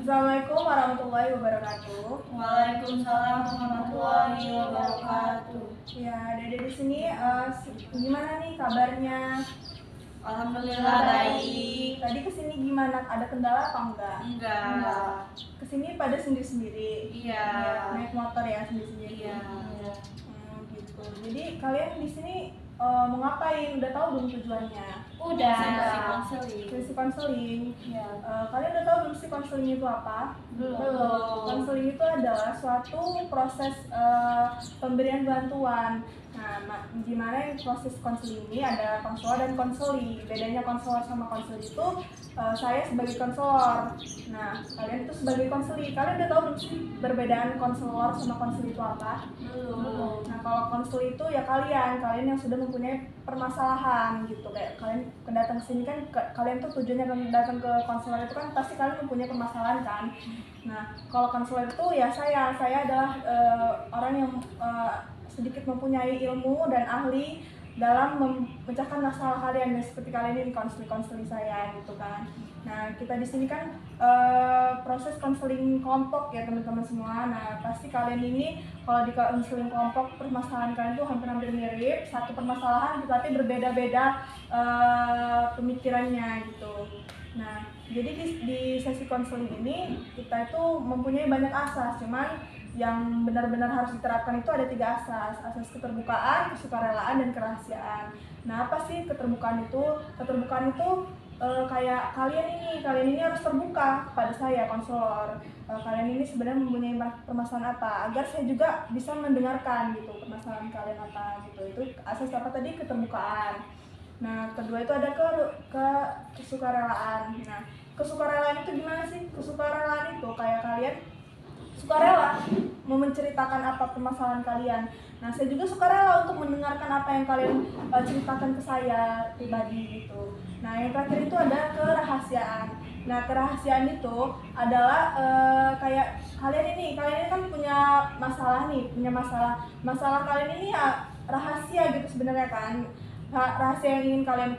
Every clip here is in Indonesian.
Assalamualaikum warahmatullahi wabarakatuh. Waalaikumsalam warahmatullahi wabarakatuh. Ya, Dede di sini gimana nih kabarnya? Alhamdulillah baik. Tadi kesini gimana? Ada kendala apa enggak? Enggak. Kesini pada sendiri-sendiri. Iya. Naik motor ya sendiri-sendiri. Iya. Gitu. Jadi kalian di sini mau ngapain? Udah tahu belum tujuannya? Udah. Sesi konseling. Iya. Kalian udah tahu belum sih konseling itu apa? Belum. Konseling itu adalah suatu proses pemberian bantuan. Nah, gimana yang proses konseling ini ada konselor dan konseli. Bedanya konselor sama konseli itu saya sebagai konselor. Nah, kalian itu sebagai konseli. Kalian udah tahu belum sih perbedaan konselor sama konseli itu apa? Belum. Nah, kalau konseli itu ya kalian yang sudah mempunyai permasalahan gitu. Kayak kalian datang ke sini kan kalian tuh tujuannya datang ke konselor itu kan pasti kalian mempunyai permasalahan kan. Nah, kalau konselor itu ya saya adalah orang yang sedikit mempunyai ilmu dan ahli dalam memecahkan masalah kalian, seperti kalian ini konseling saya gitu kan. Nah, kita di sini kan proses konseling kelompok ya teman-teman semua. Nah, pasti kalian ini kalau di konseling kelompok permasalahan kalian tuh hampir mirip, satu permasalahan tetapi berbeda-beda pemikirannya gitu. Nah, jadi di sesi konseling ini kita itu mempunyai banyak asas, cuman yang benar-benar harus diterapkan itu ada 3 asas keterbukaan, kesukarelaan, dan kerahasiaan. Nah, apa sih keterbukaan itu? Keterbukaan itu kayak kalian ini harus terbuka kepada saya, konselor. Kalian ini sebenarnya mempunyai permasalahan apa, agar saya juga bisa mendengarkan gitu permasalahan kalian apa gitu. Itu asas apa tadi? Keterbukaan. Nah, kedua itu ada kesukarelaan. Nah, kesukarelaan itu gimana sih? Kesukarelaan itu kayak kalian sukarela mau menceritakan apa permasalahan kalian. Nah, saya juga sukarela untuk mendengarkan apa yang kalian ceritakan ke saya pribadi gitu. Nah, yang terakhir itu ada kerahasiaan. Nah, kerahasiaan itu adalah kayak kalian ini kan punya masalah masalah kalian ini ya rahasia gitu sebenarnya kan. Rahasia yang ingin kalian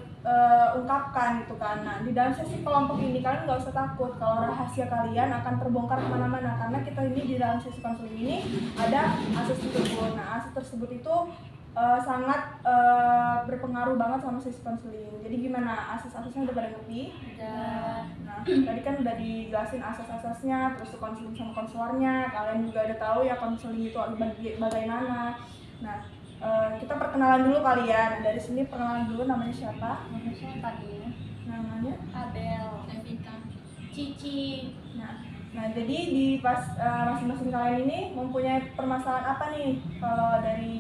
ungkapkan gitu kan. Nah, di dalam sesi kelompok ini kalian nggak usah takut kalau rahasia kalian akan terbongkar kemana-mana, karena kita ini di dalam sesi konseling ini ada asas tersebut. Nah, asas tersebut itu sangat berpengaruh banget sama sesi konseling. Jadi gimana, asas-asasnya udah pada ngerti? Udah. Nah, tadi kan udah dijelasin asas-asasnya, terus konseling sama konselornya. Kalian juga udah tahu ya konseling itu bagaimana. Nah, kita perkenalan dulu kalian. Dari sini perkenalan dulu, namanya siapa? Namanya siapa nih? Namanya Abel. Evita. Cici. Nah, jadi di masing-masing kalian ini mempunyai permasalahan apa nih? Kalau dari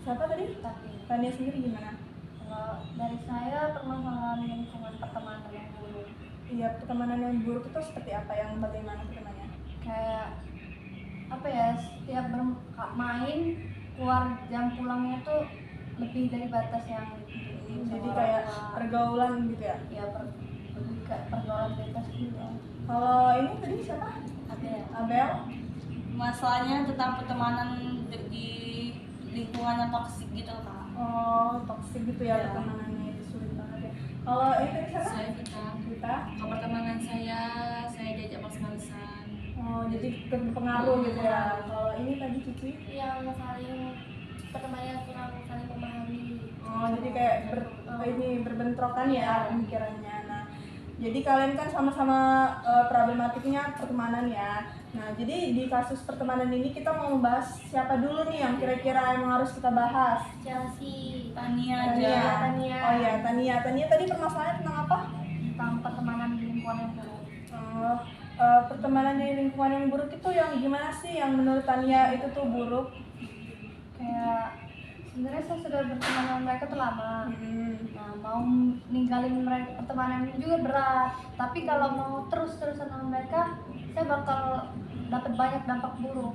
siapa tadi? Tania sendiri gimana? Kalau dari saya permasalahan lingkungan pertemanan yang buruk. Iya, pertemanan yang buruk itu seperti apa? Yang bagaimana pertemanannya? Kayak apa ya? Setiap main keluar jam pulangnya tuh lebih dari batas yang jadi kayak pergaulan gitu ya? Ya, pergaulan bebas gitu. Kalau ini tadi siapa? Abel. Masalahnya tentang pertemanan di lingkungan yang toksik gitu Kak. Oh, toksik gitu ya, pertemanannya itu sulit banget ya. Kalau ini tadi siapa? Saya Vita. Kalau pertemanan saya diajak males-malesan. Oh, jadi terpengaruh gitu ya. Kalau ini tadi Cici? Yang saling pertemanan kurang saling memahami. Oh, jadi kayak berbentrokan ya pemikirannya. Nah, jadi kalian kan sama-sama problematiknya pertemanan ya. Nah, jadi di kasus pertemanan ini kita mau membahas siapa dulu nih yang kira-kira yang harus kita bahas? Chelsea, Tania. Oh iya, Tania tadi permasalahannya tentang apa? Tentang pertemanan di lingkungan yang buruk. Pertemanan di lingkungan yang buruk itu yang gimana sih yang menurut Tania itu tuh buruk? Kayak sebenarnya saya sudah berteman dengan mereka tuh lama. Nah, mau ninggalin mereka pertemanan ini juga berat. Tapi kalau mau terus-terusan sama mereka, saya bakal dapat banyak dampak buruk.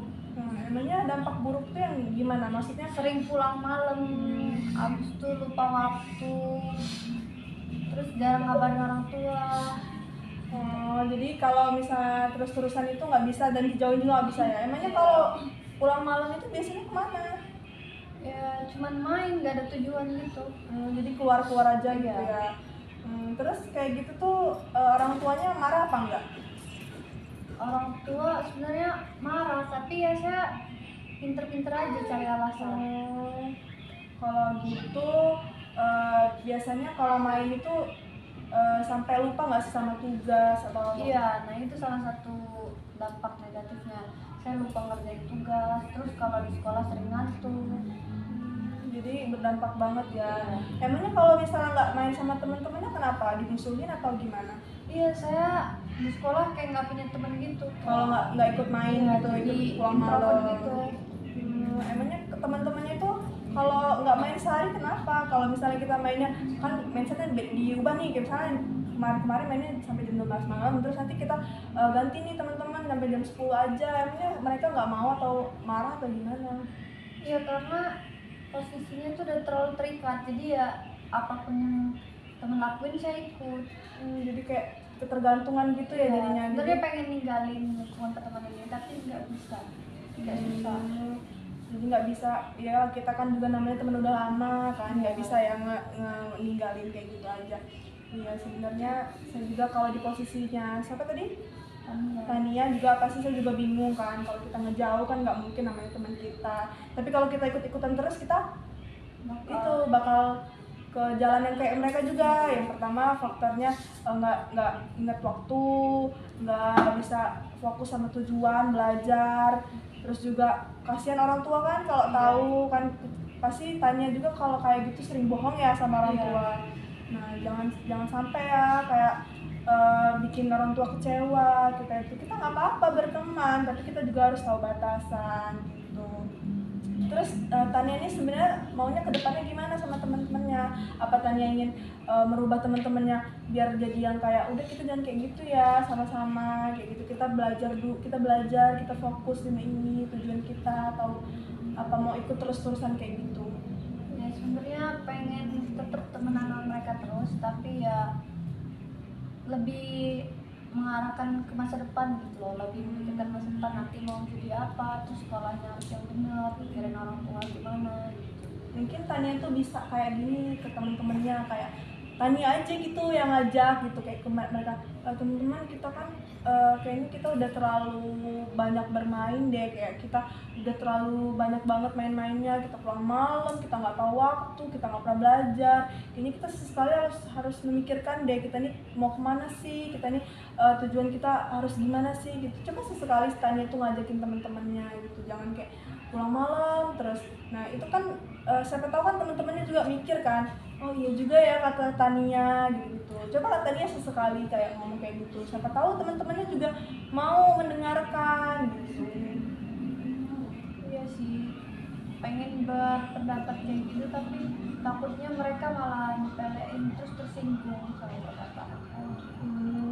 Emangnya dampak buruk tuh yang gimana? Maksudnya Sering pulang malam, habis itu lupa waktu, terus jarang ngabarin orang tua. Oh, jadi kalau misalnya terus-terusan itu nggak bisa dan dijauhin juga nggak bisa ya? Emangnya kalau pulang malam itu biasanya kemana? Ya cuman main, nggak ada tujuan gitu. Jadi keluar-keluar aja gitu ya. Terus kayak gitu tuh orang tuanya marah apa enggak? orang tua sebenarnya marah, tapi ya saya pinter-pinter aja cari alasan. Kalau gitu biasanya kalau main itu sampai lupa nggak sih sama tugas atau Iya, nah itu salah satu dampak negatifnya. Saya lupa ngerjain tugas, terus kalau di sekolah sering ngantuk. jadi berdampak banget ya. Emangnya kalau misalnya nggak main sama teman-temannya kenapa? Dimusuhin atau gimana? Iya, saya di sekolah kayak nggak punya temen gitu. Kalau nggak ikut main Iya, gitu, jadi ikut pulang introvert malam gitu. Emangnya teman-temannya itu kalau nggak main sehari kenapa? Kalau misalnya kita mainnya kan mindsetnya diubah nih, kayak misalnya kemarin mainnya sampai jam 12 malam, terus nanti kita ganti nih teman-teman sampai jam 10 aja. Emangnya mereka nggak mau atau marah atau gimana? Iya, karena posisinya tuh udah terlalu terikat, jadi ya apapun yang temen lakuin saya ikut. Jadi kayak ketergantungan gitu ya jadinya. Sebenarnya pengen ninggalin lingkungan pertemanan ini, tapi nggak bisa, nggak susah. Jadi nggak bisa, ya kita kan juga namanya temen udah lama kan, nggak bisa ya ninggalin kayak gitu aja. Iya sebenarnya saya juga kalau di posisinya siapa tadi? Tania juga pasti saya juga bingung kan, kalau kita ngejauh kan nggak mungkin namanya teman kita. Tapi kalau kita ikut-ikutan terus kita itu bakal ke jalan yang kayak mereka juga. Yang pertama faktornya nggak ingat waktu, nggak bisa fokus sama tujuan belajar. Terus juga kasihan orang tua kan kalau tahu kan, pasti tanya juga kalau kayak gitu sering bohong ya sama orang tua. Nah jangan sampai ya kayak bikin orang tua kecewa. Kita nggak apa-apa berteman, tapi kita juga harus tahu batasan gitu. Terus Tania ini sebenarnya maunya ke depannya gimana sama teman-temannya? Apa Tania ingin merubah teman-temannya biar jadi yang kayak udah kita jangan kayak gitu ya, sama-sama kayak gitu, kita belajar, kita fokus ini tujuan kita, atau apa mau ikut terus-terusan kayak gitu? Ya sebenarnya pengen tetap temenan sama mereka terus, tapi ya lebih mengarahkan ke masa depan gitu loh, lebih memikirkan masa depan nanti mau jadi apa, terus sekolahnya harus yang benar, pikirin orang tua gimana gitu. Mungkin Tania tuh bisa kayak gini ke teman-temannya, kayak Tania aja gitu yang ngajak gitu, kayak ke mereka, teman-teman kita kan kayaknya kita udah terlalu banyak bermain deh, kayak kita udah terlalu banyak banget main-mainnya, kita pulang malam, kita nggak tahu waktu, kita nggak pernah belajar. Ini kita sesekali harus memikirkan deh, kita nih mau kemana sih, kita nih tujuan kita harus gimana sih gitu. Coba sesekali Tania tuh ngajakin teman-temannya gitu, jangan kayak pulang malam terus. Nah itu kan siapa tahu kan teman-temannya juga mikir kan, oh iya juga ya kata Tania gitu. Coba Tania sesekali kayak ngomong kayak gitu, siapa tahu teman-temannya juga mau mendengarkan gitu. Iya sih, pengen berpendapat kayak gitu, tapi takutnya mereka malah nyepelein terus tersinggung sama perkataan.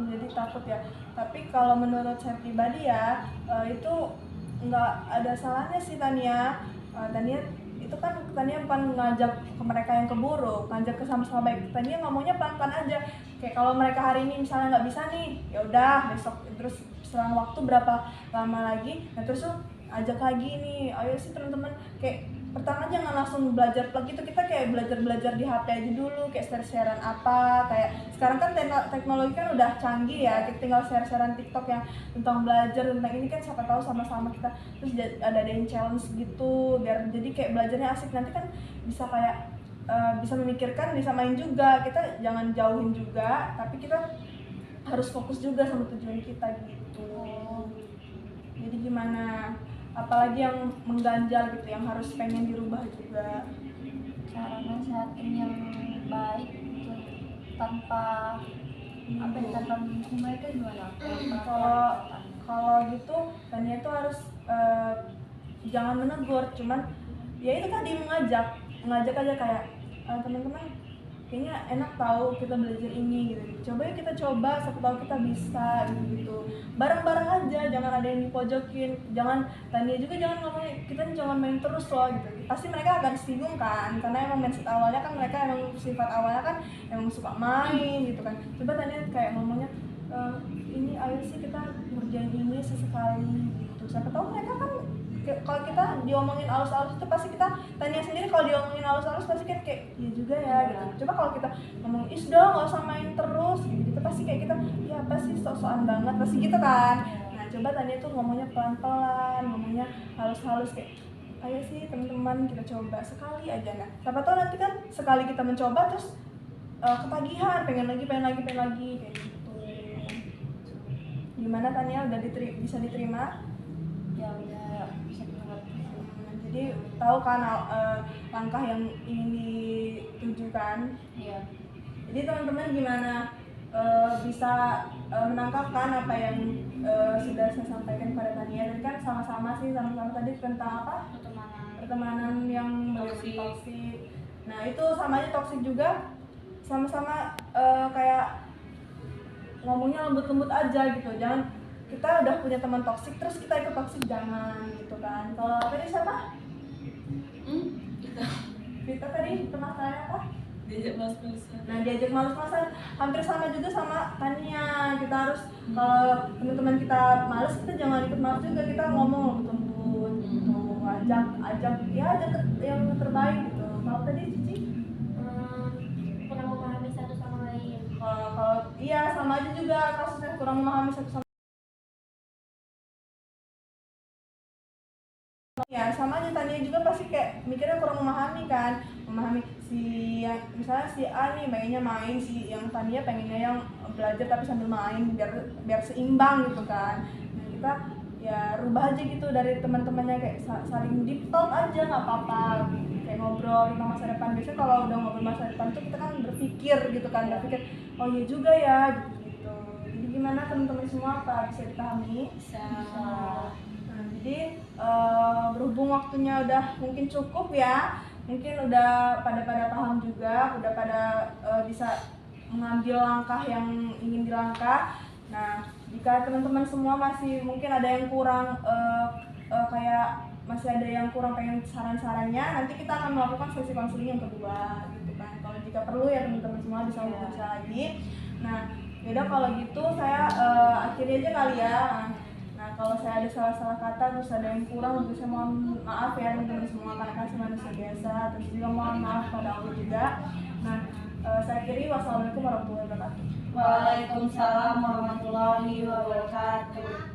Jadi takut ya. Tapi kalau menurut saya pribadi ya, itu nggak ada salahnya sih Tania. Tania itu kan Tania bukan ngajak ke mereka yang keburu, ngajak ke sama-sama baik. Tania ngomongnya pelan-pelan aja. Kayak kalau mereka hari ini misalnya nggak bisa nih, ya udah besok, terus selang waktu berapa lama lagi, nah terus ajak lagi nih, ayo sih teman-teman, kayak pertama jangan langsung belajar plug gitu, kita kayak belajar di HP aja dulu, kayak share-sharean apa, kayak sekarang kan teknologi kan udah canggih ya, kita tinggal share-sharean TikTok yang tentang belajar tentang ini kan, siapa tahu sama-sama kita terus ada challenge gitu, biar jadi kayak belajarnya asik, nanti kan bisa kayak bisa memikirkan, bisa main juga, kita jangan jauhin juga, tapi kita harus fokus juga sama tujuan kita gitu. Jadi gimana? Apalagi yang mengganjal gitu, yang harus pengen dirubah juga? Cara nasehatin yang baik gitu, tanpa apa ya, tanpa menghukum mereka gimana? Kalau gitu Tania tuh harus jangan menegur, cuman ya itu tadi mengajak aja kayak teman-teman kayaknya enak tahu kita belajar ini gitu, coba yuk kita coba, siapa tahu kita bisa gitu, bareng-bareng aja, jangan ada yang dipojokin, jangan Tania juga jangan ngomong kita jangan main terus loh gitu, pasti mereka akan singgung kan, karena emang mindset awalnya kan mereka emang sifat awalnya kan emang suka main gitu kan. Coba Tania kayak ngomongnya ini ayo sih kita ngerjain ini sesekali gitu, siapa tahu mereka kan kalau kita diomongin alus-alus itu pasti kita, Tania sendiri kalau diomongin alus-alus pasti kan kayak iya juga ya gitu. Coba kalau kita ngomong is dong nggak usah main terus gitu, pasti kayak kita ya pasti sok-sokan banget pasti gitu kan. Nah coba Tania tuh ngomongnya pelan-pelan, ngomongnya halus-halus kayak ayo sih teman-teman kita coba sekali aja. Nah siapa tahu nanti kan sekali kita mencoba terus ketagihan, pengen lagi kayak gitu. Gimana Tania, udah bisa diterima? Ya udah bisa mengerti. Jadi tahu kan langkah yang ingin ditujukan. Iya. Jadi teman-teman gimana bisa menangkapkan apa yang sudah saya sampaikan pada Tania. Tadi kan sama-sama tadi tentang apa? Pertemanan yang toksik. Nah itu sama aja toksik juga, sama-sama kayak ngomongnya lembut-lembut aja gitu. Jangan kita udah punya teman toksik terus kita ikut toksik, jangan gitu kan. Kalau tadi siapa? Kita tadi permasalahannya apa? Diajak malas-malasan. Nah diajak malas-malasan hampir sama juga sama Tania. Kita harus kalau teman-teman kita malas, kita jangan ikut malas juga, kita ngomong lembut-lembut gitu, ajak yang terbaik gitu. Kalau tadi Cici? Kurang memahami satu sama lain. Kalau iya sama aja juga kasusnya, kurang memahami satu sama ya, sama aja Tania juga pasti kayak mikirnya kurang memahami kan, memahami misalnya si A nih pengennya main, si yang Tania pengennya yang belajar tapi sambil main biar seimbang gitu kan. Nah kita ya rubah aja gitu dari teman-temannya, kayak saling deep talk aja, nggak apa-apa, kayak ngobrol tentang masa depan. Biasanya kalau udah ngobrol masa depan tuh kita kan berpikir gitu kan, berpikir oh iya juga ya gitu. Jadi gimana teman-teman semua, apa bisa dipahami? Bisa. Nah, jadi berhubung waktunya udah mungkin cukup ya, mungkin udah pada paham juga, udah pada bisa mengambil langkah yang ingin dilangkah. Nah, jika teman-teman semua masih mungkin ada yang kurang kayak masih ada yang kurang pengen saran-sarannya, nanti kita akan melakukan sesi konseling yang kedua gitu kan. Kalau jika perlu ya teman-teman semua bisa hubungi saya lagi. Nah, yaudah kalau gitu saya akhiri aja kali ya. Nah, kalau saya ada salah-salah kata terus ada yang kurang, saya mohon maaf ya teman-teman semua, karena kan manusia biasa. Terus juga mohon maaf pada Allah juga. Nah, saya akhiri. Wassalamualaikum warahmatullahi wabarakatuh. Waalaikumsalam warahmatullahi wabarakatuh.